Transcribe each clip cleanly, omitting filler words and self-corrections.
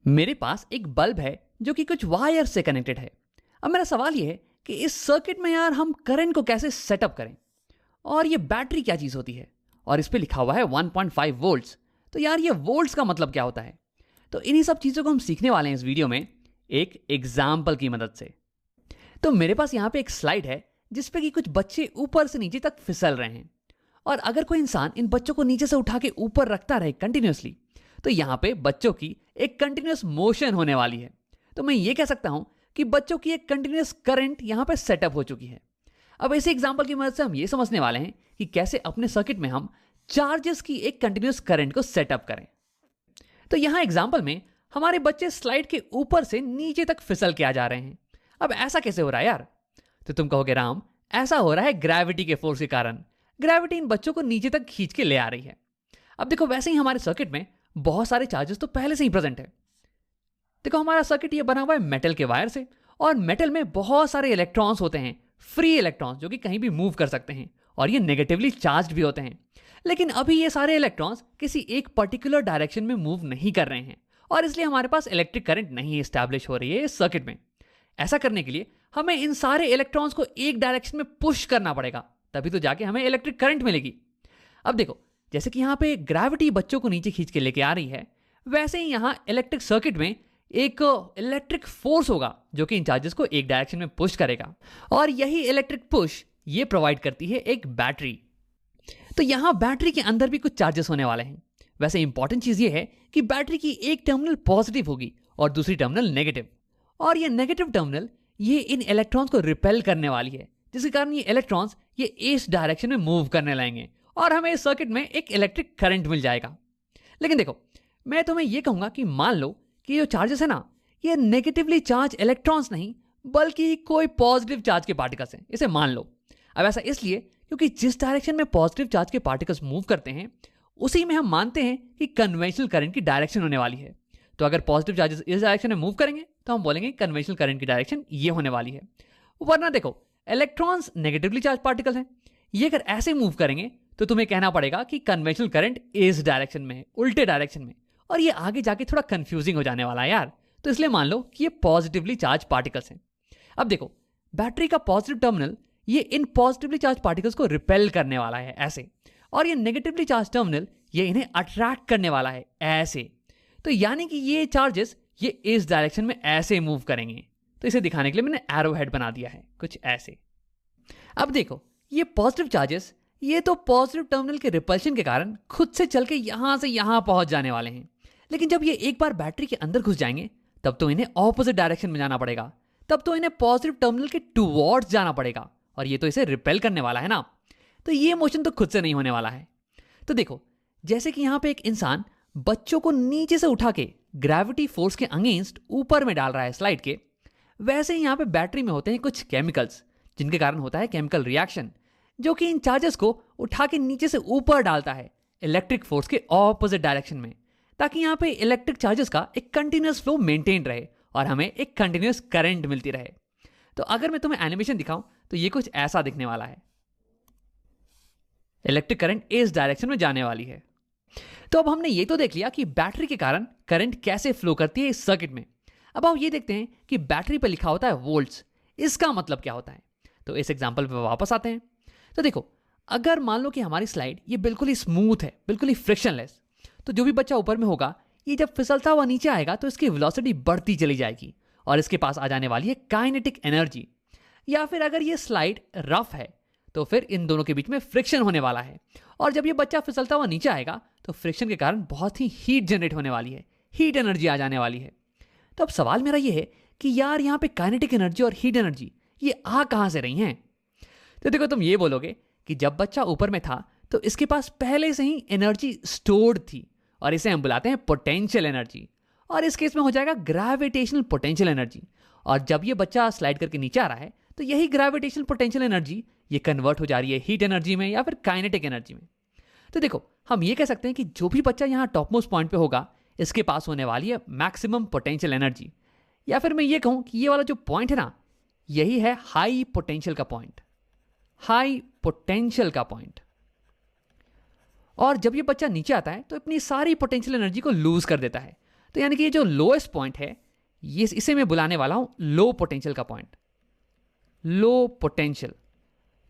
मेरे पास एक बल्ब है जो कि कुछ वायर से कनेक्टेड है। अब मेरा सवाल यह है कि इस सर्किट में यार हम करंट को कैसे सेटअप करें, और ये बैटरी क्या चीज होती है, और इस पे लिखा हुआ है 1.5 वोल्ट्स। तो यार ये वोल्ट्स का मतलब क्या होता है? तो इन्हीं सब चीजों को हम सीखने वाले हैं इस वीडियो में एक एग्जाम्पल की मदद से। तो मेरे पास यहाँ पे एक स्लाइड है जिसपे कि कुछ बच्चे ऊपर से नीचे तक फिसल रहे हैं, और अगर कोई इंसान इन बच्चों को नीचे से उठा के ऊपर रखता रहे कंटिन्यूसली, तो यहाँ पे बच्चों की एक कंटिन्यूस मोशन होने वाली है। तो मैं ये कह सकता हूं कि बच्चों की एक कंटिन्यूस करंट यहाँ पे सेटअप हो चुकी है। अब इसी एग्जांपल की मदद से हम ये समझने वाले हैं कि कैसे अपने सर्किट में हम चार्जेस की एक कंटिन्यूस करंट को सेटअप करें। तो यहाँ एग्जाम्पल में हमारे बच्चे स्लाइड के ऊपर से नीचे तक फिसल के आ जा रहे हैं। अब ऐसा कैसे हो रहा है यार? तो तुम कहोगे राम, ऐसा हो रहा है ग्रेविटी के फोर्स के कारण। ग्रेविटी इन बच्चों को नीचे तक खींच के ले आ रही है। अब देखो, वैसे ही हमारे सर्किट में बहुत सारे चार्जेस तो पहले से ही प्रेजेंट है। देखो, हमारा सर्किट ये बना हुआ है मेटल के वायर से, और मेटल में बहुत सारे इलेक्ट्रॉन्स होते हैं, फ्री इलेक्ट्रॉन्स जो कि कहीं भी मूव कर सकते हैं, और ये नेगेटिवली चार्ज्ड भी होते हैं। लेकिन अभी ये सारे इलेक्ट्रॉन्स किसी एक पर्टिकुलर डायरेक्शन में मूव नहीं कर रहे हैं, और इसलिए हमारे पास इलेक्ट्रिक करंट नहीं एस्टैब्लिश हो रही है इस सर्किट में। ऐसा करने के लिए हमें इन सारे इलेक्ट्रॉन्स को एक डायरेक्शन में पुश करना पड़ेगा, तभी तो जाके हमें इलेक्ट्रिक करंट मिलेगी। अब देखो, जैसे कि यहाँ पे ग्रेविटी बच्चों को नीचे खींच के लेके आ रही है, वैसे ही यहाँ इलेक्ट्रिक सर्किट में एक इलेक्ट्रिक फोर्स होगा जो कि इन चार्जेस को एक डायरेक्शन में पुश करेगा, और यही इलेक्ट्रिक पुश ये प्रोवाइड करती है एक बैटरी। तो यहाँ बैटरी के अंदर भी कुछ चार्जेस होने वाले हैं। वैसे इंपॉर्टेंट चीज ये है कि बैटरी की एक टर्मिनल पॉजिटिव होगी और दूसरी टर्मिनल नेगेटिव, और ये नेगेटिव टर्मिनल ये इन इलेक्ट्रॉन्स को रिपेल करने वाली है, जिसके कारण ये इलेक्ट्रॉन्स ये इस डायरेक्शन में मूव करने लगेंगे, और हमें इस सर्किट में एक इलेक्ट्रिक करंट मिल जाएगा। लेकिन देखो, मैं तुम्हें यह कहूंगा कि मान लो कि जो चार्जेस है ना, ये नेगेटिवली चार्ज इलेक्ट्रॉन्स नहीं बल्कि कोई पॉजिटिव चार्ज के पार्टिकल्स हैं, इसे मान लो। अब ऐसा इसलिए क्योंकि जिस डायरेक्शन में पॉजिटिव चार्ज के पार्टिकल्स मूव करते हैं उसी में हम मानते हैं कि कन्वेंशनल करंट की डायरेक्शन होने वाली है। तो अगर पॉजिटिव चार्जेस इस डायरेक्शन में मूव करेंगे तो हम बोलेंगे कन्वेंशनल करंट की डायरेक्शन ये होने वाली है। वरना देखो, इलेक्ट्रॉन्स नेगेटिवली चार्ज पार्टिकल्स हैं, ये अगर ऐसे मूव करेंगे तो तुम्हें कहना पड़ेगा कि कन्वेंशनल करंट इस डायरेक्शन में है, उल्टे डायरेक्शन में, और ये आगे जाके थोड़ा कंफ्यूजिंग हो जाने वाला है यार। तो इसलिए मान लो कि ये पॉजिटिवली चार्ज पार्टिकल्स हैं। अब देखो, बैटरी का पॉजिटिव टर्मिनल ये इन पॉजिटिवली चार्ज पार्टिकल्स को रिपेल करने वाला है ऐसे, और ये नेगेटिवली चार्ज टर्मिनल ये इन्हें अट्रैक्ट करने वाला है ऐसे। तो यानी कि ये चार्जेस ये इस डायरेक्शन में ऐसे मूव करेंगे। तो इसे दिखाने के लिए मैंने एरो हेड बना दिया है कुछ ऐसे। अब देखो, ये पॉजिटिव चार्जेस ये तो पॉजिटिव टर्मिनल के रिपल्शन के कारण खुद से चल के यहां से यहां पहुंच जाने वाले हैं, लेकिन जब ये एक बार बैटरी के अंदर घुस जाएंगे तब तो इन्हें ऑपोजिट डायरेक्शन में जाना पड़ेगा, तब तो इन्हें पॉजिटिव टर्मिनल के टुवर्ड्स जाना पड़ेगा, और ये तो इसे रिपेल करने वाला है ना। तो ये मोशन तो खुद से नहीं होने वाला है। तो देखो, जैसे कि यहां पे एक इंसान बच्चों को नीचे से उठा के ग्रेविटी फोर्स के अगेंस्ट ऊपर में डाल रहा है स्लाइड के, वैसे ही यहां पे बैटरी में होते हैं कुछ केमिकल्स जिनके कारण होता है केमिकल रिएक्शन, जो कि इन चार्जेस को उठा के नीचे से ऊपर डालता है इलेक्ट्रिक फोर्स के ऑपोजिट डायरेक्शन में, ताकि यहाँ पे इलेक्ट्रिक चार्जेस का एक कंटिन्यूस फ्लो मेंटेन रहे और हमें एक कंटिन्यूस करंट मिलती रहे। तो अगर मैं तुम्हें एनिमेशन दिखाऊं तो ये कुछ ऐसा दिखने वाला है। इलेक्ट्रिक करंट इस डायरेक्शन में जाने वाली है। तो अब हमने ये तो देख लिया कि बैटरी के कारण करंट कैसे फ्लो करती है इस सर्किट में। अब हम ये देखते हैं कि बैटरी पर लिखा होता है वोल्ट्स, इसका मतलब क्या होता है। तो इस एग्जाम्पल पर वापस आते हैं। तो देखो, अगर मान लो कि हमारी स्लाइड ये बिल्कुल ही स्मूथ है, बिल्कुल ही फ्रिक्शनलेस, तो जो भी बच्चा ऊपर में होगा ये जब फिसलता हुआ नीचे आएगा तो इसकी वेलोसिटी बढ़ती चली जाएगी और इसके पास आ जाने वाली है काइनेटिक एनर्जी। या फिर अगर ये स्लाइड रफ है तो फिर इन दोनों के बीच में फ्रिक्शन होने वाला है, और जब ये बच्चा फिसलता हुआ नीचे आएगा तो फ्रिक्शन के कारण बहुत ही हीट जनरेट होने वाली है, हीट एनर्जी आ जाने वाली है। तो अब सवाल मेरा ये है कि यार यहाँ पे काइनेटिक एनर्जी और हीट एनर्जी ये आ कहाँ से रही हैं? तो देखो, तुम ये बोलोगे कि जब बच्चा ऊपर में था तो इसके पास पहले से ही एनर्जी स्टोर्ड थी, और इसे हम बुलाते हैं पोटेंशियल एनर्जी, और इस केस में हो जाएगा ग्रेविटेशनल पोटेंशियल एनर्जी। और जब ये बच्चा स्लाइड करके नीचे आ रहा है तो यही ग्रेविटेशनल पोटेंशियल एनर्जी ये कन्वर्ट हो जा रही है हीट एनर्जी में या फिर काइनेटिक एनर्जी में। तो देखो, हम ये कह सकते हैं कि जो भी बच्चा यहाँ टॉप मोस्ट पॉइंट पे होगा इसके पास होने वाली है मैक्सिमम पोटेंशियल एनर्जी, या फिर मैं ये कहूँ कि ये वाला जो पॉइंट है ना, यही है हाई पोटेंशियल का पॉइंट, हाई पोटेंशियल का पॉइंट। और जब ये बच्चा नीचे आता है तो अपनी सारी पोटेंशियल एनर्जी को लूज कर देता है, तो यानी कि ये जो लोएस्ट पॉइंट है, ये इसे मैं बुलाने वाला हूं लो पोटेंशियल का पॉइंट। लो पोटेंशियल,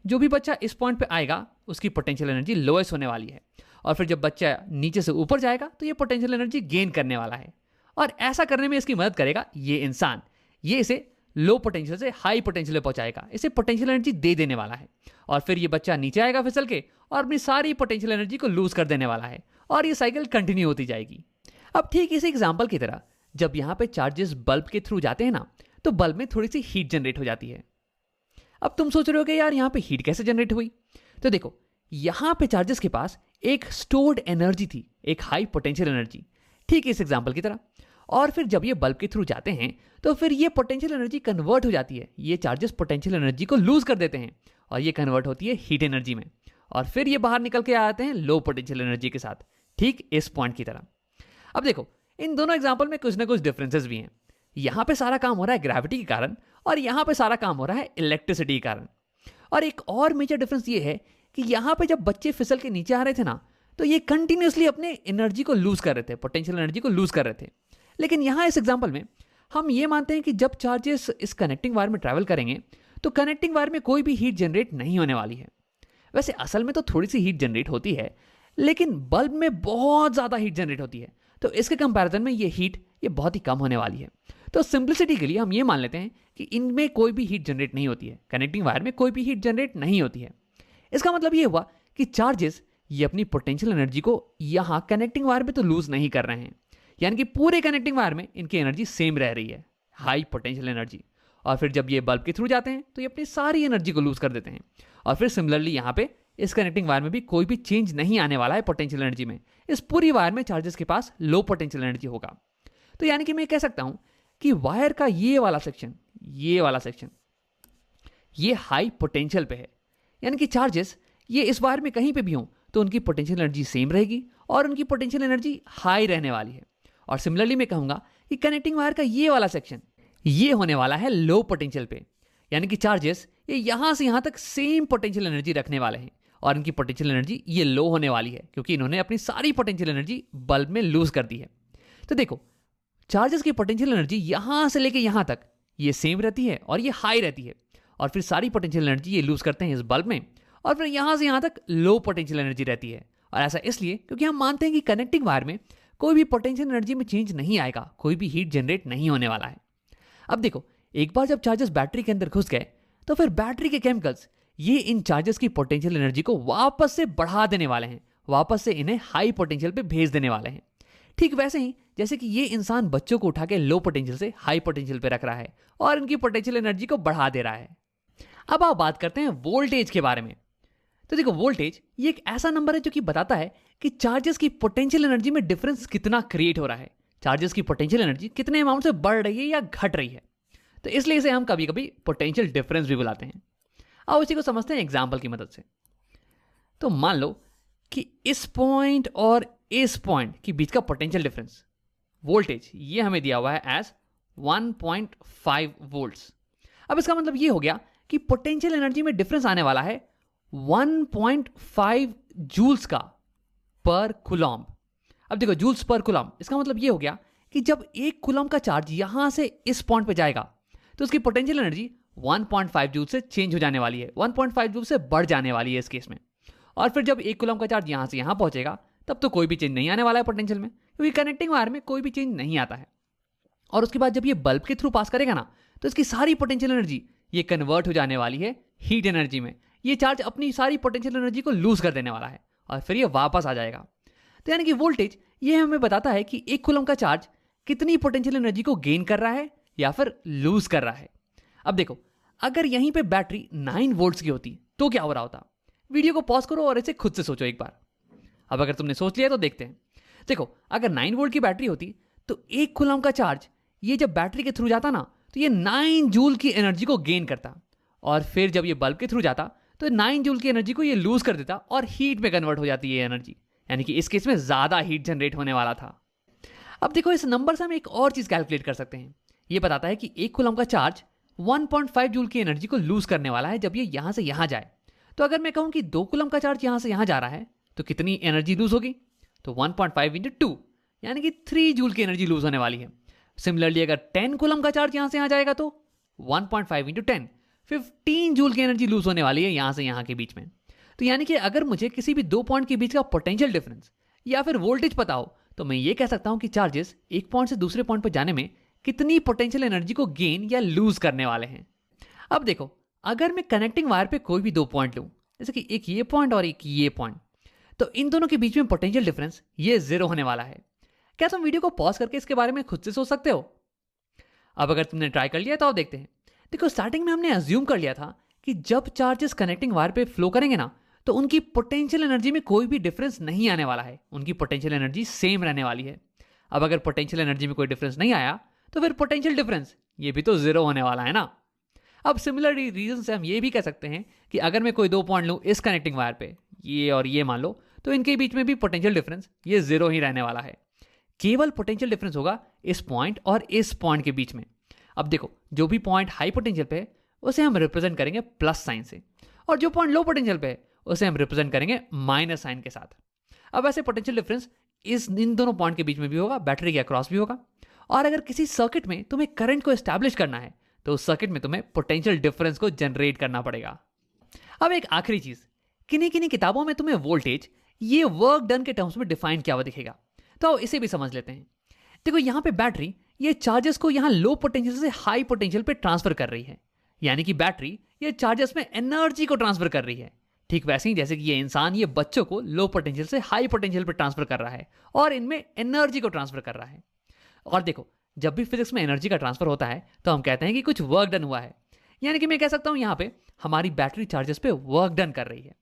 जो भी बच्चा इस पॉइंट पे आएगा उसकी पोटेंशियल एनर्जी लोएस्ट होने वाली है, और फिर जब बच्चा नीचे से ऊपर जाएगा तो ये पोटेंशियल एनर्जी गेन करने वाला है। और ऐसा करने में इसकी मदद करेगा ये इंसान, ये इसे लो पोटेंशियल से हाई पोटेंशियल पे पहुंचाएगा, इसे पोटेंशियल एनर्जी दे देने वाला है। और फिर ये बच्चा नीचे आएगा फिसल के और अपनी सारी पोटेंशियल एनर्जी को लूज कर देने वाला है, और ये साइकिल कंटिन्यू होती जाएगी। अब ठीक इसी एग्जाम्पल की तरह जब यहाँ पे चार्जेस बल्ब के थ्रू जाते हैं ना, तो बल्ब में थोड़ी सी हीट जनरेट हो जाती है। अब तुम सोच रहे हो कि यार यहाँ पे हीट कैसे जनरेट हुई? तो देखो, यहाँ पे चार्जेस के पास एक स्टोर्ड एनर्जी थी, एक हाई पोटेंशियल एनर्जी, ठीक इस एग्जाम्पल की तरह। और फिर जब ये बल्ब के थ्रू जाते हैं तो फिर ये पोटेंशियल एनर्जी कन्वर्ट हो जाती है, ये चार्जेस पोटेंशियल एनर्जी को लूज कर देते हैं और ये कन्वर्ट होती है हीट एनर्जी में, और फिर ये बाहर निकल के आते हैं लो पोटेंशियल एनर्जी के साथ, ठीक इस पॉइंट की तरह। अब देखो, इन दोनों एग्जाम्पल में कुछ ना कुछ डिफरेंसेस भी हैं। यहाँ पे सारा काम हो रहा है ग्रेविटी के कारण, और यहाँ पे सारा काम हो रहा है इलेक्ट्रिसिटी के कारण। और एक और मेजर डिफरेंस ये है कि यहाँ पे जब बच्चे फिसल के नीचे आ रहे थे ना, तो ये कंटिन्यूसली अपने एनर्जी को लूज कर रहे थे, पोटेंशियल एनर्जी को लूज कर रहे थे। लेकिन यहाँ इस एग्जाम्पल में हम ये मानते हैं कि जब चार्जेस इस कनेक्टिंग वायर में ट्रैवल करेंगे तो कनेक्टिंग वायर में कोई भी हीट जनरेट नहीं होने वाली है। वैसे असल में तो थोड़ी सी हीट जनरेट होती है, लेकिन बल्ब में बहुत ज़्यादा हीट जनरेट होती है, तो इसके कंपैरिजन में ये हीट ये बहुत ही कम होने वाली है। तो सिंप्लिसिटी के लिए हम ये मान लेते हैं कि इनमें कोई भी हीट जनरेट नहीं होती है, कनेक्टिंग वायर में कोई भी हीट जनरेट नहीं होती है। इसका मतलब ये हुआ कि चार्जेस ये अपनी पोटेंशियल एनर्जी को यहाँ कनेक्टिंग वायर में तो लूज नहीं कर रहे हैं, यानी कि पूरे कनेक्टिंग वायर में इनकी एनर्जी सेम रह रही है, हाई पोटेंशियल एनर्जी। और फिर जब ये बल्ब के थ्रू जाते हैं तो ये अपनी सारी एनर्जी को लूज कर देते हैं। और फिर सिमिलरली यहाँ पे इस कनेक्टिंग वायर में भी कोई भी चेंज नहीं आने वाला है पोटेंशियल एनर्जी में, इस पूरी वायर में चार्जेस के पास लो पोटेंशियल एनर्जी होगा। तो यानी कि मैं कह सकता हूं कि वायर का ये वाला सेक्शन ये हाई पोटेंशियल पे है, यानी कि चार्जेस ये इस वायर में कहीं पे भी हों तो उनकी पोटेंशियल एनर्जी सेम रहेगी और उनकी पोटेंशियल एनर्जी हाई रहने वाली है। और सिमिलरली मैं कहूंगा कि कनेक्टिंग वायर का ये वाला सेक्शन ये होने वाला है लो पोटेंशियल पे, यानी कि चार्जेस ये यहां से यहां तक सेम पोटेंशियल एनर्जी रखने वाले हैं और इनकी पोटेंशियल एनर्जी ये लो होने वाली है, क्योंकि इन्होंने अपनी सारी पोटेंशियल एनर्जी बल्ब में लूज कर दी है। तो देखो, चार्जेस की पोटेंशियल एनर्जी यहां से लेके यहां तक ये सेम रहती है और ये हाई रहती है, और फिर सारी पोटेंशियल एनर्जी ये लूज करते हैं इस बल्ब में, और फिर यहां से यहां तक लो पोटेंशियल एनर्जी रहती है। और ऐसा इसलिए क्योंकि हम मानते हैं कि कनेक्टिंग वायर में कोई भी पोटेंशियल एनर्जी में चेंज नहीं आएगा, कोई भी हीट जनरेट नहीं होने वाला है। अब देखो, एक बार जब चार्जेस बैटरी के अंदर घुस गए तो फिर बैटरी के केमिकल्स ये इन चार्जेस की पोटेंशियल एनर्जी को वापस से बढ़ा देने वाले हैं, वापस से इन्हें हाई पोटेंशियल पे भेज देने वाले हैं। ठीक वैसे ही जैसे कि ये इंसान बच्चों को उठा के लो पोटेंशियल से हाई पोटेंशियल पे रख रहा है और इनकी पोटेंशियल एनर्जी को बढ़ा दे रहा है। अब आप बात करते हैं वोल्टेज के बारे में। तो देखो, वोल्टेज ये एक ऐसा नंबर है जो कि बताता है कि चार्जेस की पोटेंशियल एनर्जी में डिफरेंस कितना क्रिएट हो रहा है, चार्जेस की पोटेंशियल एनर्जी कितने अमाउंट से बढ़ रही है या घट रही है। तो इसलिए इसे हम कभी कभी पोटेंशियल डिफरेंस भी बुलाते हैं। अब उसी को समझते हैं एग्जाम्पल की मदद से। तो मान लो कि इस पॉइंट और इस पॉइंट के बीच का पोटेंशियल डिफरेंस वोल्टेज ये हमें दिया हुआ है एज 1.5 वोल्ट्स। अब इसका मतलब ये हो गया कि पोटेंशियल एनर्जी में डिफरेंस आने वाला है 1.5 जूल्स का पर कूलम्ब। अब देखो, जूल्स पर कूलम्ब, इसका मतलब ये हो गया कि जब एक कूलम्ब का चार्ज यहां से इस पॉइंट पे जाएगा तो उसकी पोटेंशियल एनर्जी 1.5 जूल से चेंज हो जाने वाली है, 1.5 जूल से बढ़ जाने वाली है इस केस में। और फिर जब एक कूलम्ब का चार्ज यहां से यहां पहुंचेगा तब तो कोई भी चेंज नहीं आने वाला है पोटेंशियल में, क्योंकि कनेक्टिंग वायर में कोई भी चेंज नहीं आता है। और उसके बाद जब ये बल्ब के थ्रू पास करेगा ना, तो इसकी सारी पोटेंशियल एनर्जी ये कन्वर्ट हो जाने वाली है हीट एनर्जी में। ये चार्ज अपनी सारी पोटेंशियल एनर्जी को लूज कर देने वाला है और फिर ये वापस आ जाएगा। तो यानी कि वोल्टेज ये हमें बताता है कि एक कूलम्ब का चार्ज कितनी पोटेंशियल एनर्जी को गेन कर रहा है या फिर लूज कर रहा है। अब देखो, अगर यहीं पे बैटरी 9 वोल्ट्स की होती तो क्या हो रहा होता? वीडियो को पॉज करो और इसे खुद से सोचो एक बार। अब अगर तुमने सोच लिया तो देखते हैं। देखो, अगर 9 वोल्ट की बैटरी होती तो एक कूलम्ब का चार्ज ये जब बैटरी के थ्रू जाता ना, तो ये 9 जूल की एनर्जी को गेन करता, और फिर जब ये बल्ब के थ्रू जाता तो 9 जूल की एनर्जी को ये लूज कर देता और हीट में कन्वर्ट हो जाती है ये एनर्जी, यानी कि इस केस में ज्यादा हीट जनरेट होने वाला था। अब देखो, इस नंबर से हम एक और चीज कैलकुलेट कर सकते हैं। ये बताता है कि एक कूलम्ब का चार्ज 1.5 जूल की एनर्जी को लूज करने वाला है जब ये यहां से यहां जाए। तो अगर मैं कहूं कि 2 कूलम्ब का चार्ज यहां से यहां जा रहा है तो कितनी एनर्जी लूज होगी? तो 1.5 × 2 यानी कि 3 जूल की एनर्जी लूज होने वाली है। सिमिलरली अगर 10 कूलम का चार्ज यहां से यहां जाएगा तो 1.5 इंटू 10 15 जूल की एनर्जी लूज होने वाली है यहां से यहां के बीच में। तो यानी कि अगर मुझे किसी भी 2 पॉइंट के बीच का पोटेंशियल डिफरेंस या फिर वोल्टेज पता हो तो मैं ये कह सकता हूं कि चार्जेस एक पॉइंट से दूसरे पॉइंट पर जाने में कितनी पोटेंशियल एनर्जी को गेन या लूज करने वाले हैं। अब देखो, अगर मैं कनेक्टिंग वायर पे कोई भी 2 पॉइंट लूं, जैसे कि एक ये पॉइंट और एक ये पॉइंट, तो इन दोनों के बीच में पोटेंशियल डिफरेंस ये 0 होने वाला है। क्या तुम वीडियो को पॉज करके इसके बारे में खुद से सोच सकते हो? अब अगर तुमने ट्राई कर लिया तो आप देखते हैं। देखो, स्टार्टिंग में हमने अज्यूम कर लिया था कि जब चार्जेस कनेक्टिंग वायर पे फ्लो करेंगे ना, तो उनकी पोटेंशियल एनर्जी में कोई भी डिफरेंस नहीं आने वाला है, उनकी पोटेंशियल एनर्जी सेम रहने वाली है। अब अगर पोटेंशियल एनर्जी में कोई डिफरेंस नहीं आया तो फिर पोटेंशियल डिफरेंस ये भी तो 0 होने वाला है ना। अब सिमिलर रीजन से हम ये भी कह सकते हैं कि अगर मैं कोई 2 पॉइंट लूँ इस कनेक्टिंग वायर पे, ये और ये मान लो, तो इनके बीच में भी पोटेंशियल डिफरेंस ये 0 ही रहने वाला है। केवल पोटेंशियल डिफरेंस होगा इस पॉइंट और इस पॉइंट के बीच में। अब देखो, जो भी पॉइंट हाई पोटेंशियल पे है उसे हम रिप्रेजेंट करेंगे प्लस साइन से, और जो पॉइंट लो पोटेंशियल पे है उसे हम रिप्रेजेंट करेंगे माइनस साइन के साथ। अब ऐसे पोटेंशियल डिफरेंस इन दोनों पॉइंट के बीच में भी होगा, बैटरी के अक्रॉस भी होगा। और अगर किसी सर्किट में तुम्हें करंट को एस्टैब्लिश करना है तो उस सर्किट में तुम्हें पोटेंशियल डिफरेंस को जनरेट करना पड़ेगा। अब एक आखिरी चीज, किन्हीं किन्हीं किताबों में तुम्हें वोल्टेज ये वर्क डन के टर्म्स में डिफाइन किया हुआ दिखेगा, तो इसे भी समझ लेते हैं। देखो, यहां पे बैटरी ये चार्जेस को यहां लो पोटेंशियल से हाई पोटेंशियल पे ट्रांसफर कर रही है, यानी कि बैटरी ये चार्जेस में एनर्जी को ट्रांसफर कर रही है। ठीक वैसे ही जैसे कि ये इंसान ये बच्चों को लो पोटेंशियल से हाई पोटेंशियल पे ट्रांसफर कर रहा है और इनमें एनर्जी को ट्रांसफर कर रहा है। और देखो, जब भी फिजिक्स में एनर्जी का ट्रांसफर होता है तो हम कहते हैं कि कुछ वर्क डन हुआ है, यानी कि मैं कह सकता हूं यहां पे हमारी बैटरी चार्जेस पे वर्क डन कर रही है।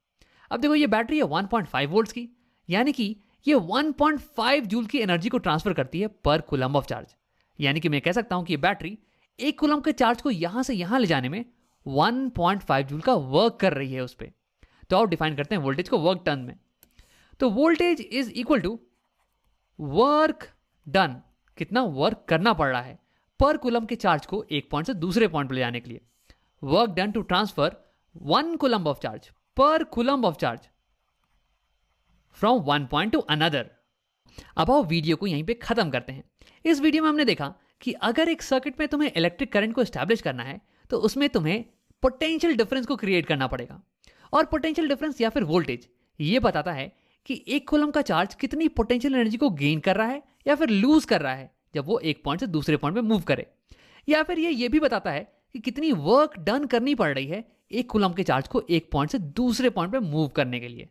अब देखो, ये बैटरी है 1.5 वोल्ट्स की, यानी कि ये 1.5 जूल की एनर्जी को ट्रांसफर करती है पर कूलम ऑफ चार्ज। यानी कि मैं कह सकता हूं कि ये बैटरी 1 कूलम के चार्ज को यहां से यहां ले जाने में 1.5 जूल का वर्क कर रही है उस पर। तो आप डिफाइन करते हैं वोल्टेज को वर्क टन में। तो voltage is equal to work done, कितना वर्क करना पड़ रहा है पर कूलम के चार्ज को एक पॉइंट से दूसरे पॉइंट पर ले जाने के लिए। Work done to transfer 1 coulomb of charge per coulomb of charge from one point to another. अब आओ वीडियो को यहीं पे खत्म करते हैं। इस वीडियो में हमने देखा कि अगर एक सर्किट में तुम्हें इलेक्ट्रिक करंट को एस्टैब्लिश करना है तो उसमें तुम्हें पोटेंशियल डिफरेंस को क्रिएट करना पड़ेगा। और पोटेंशियल डिफरेंस या फिर वोल्टेज ये बताता है कि एक कूलम का चार्ज कितनी पोटेंशियल एनर्जी को गेन कर रहा है या फिर लूज कर रहा है जब वो एक पॉइंट से दूसरे पॉइंट पे मूव करे। या फिर ये भी बताता है कि कितनी वर्क डन करनी पड़ रही है एक कूलम के चार्ज को एक पॉइंट से दूसरे पॉइंट पे मूव करने के लिए।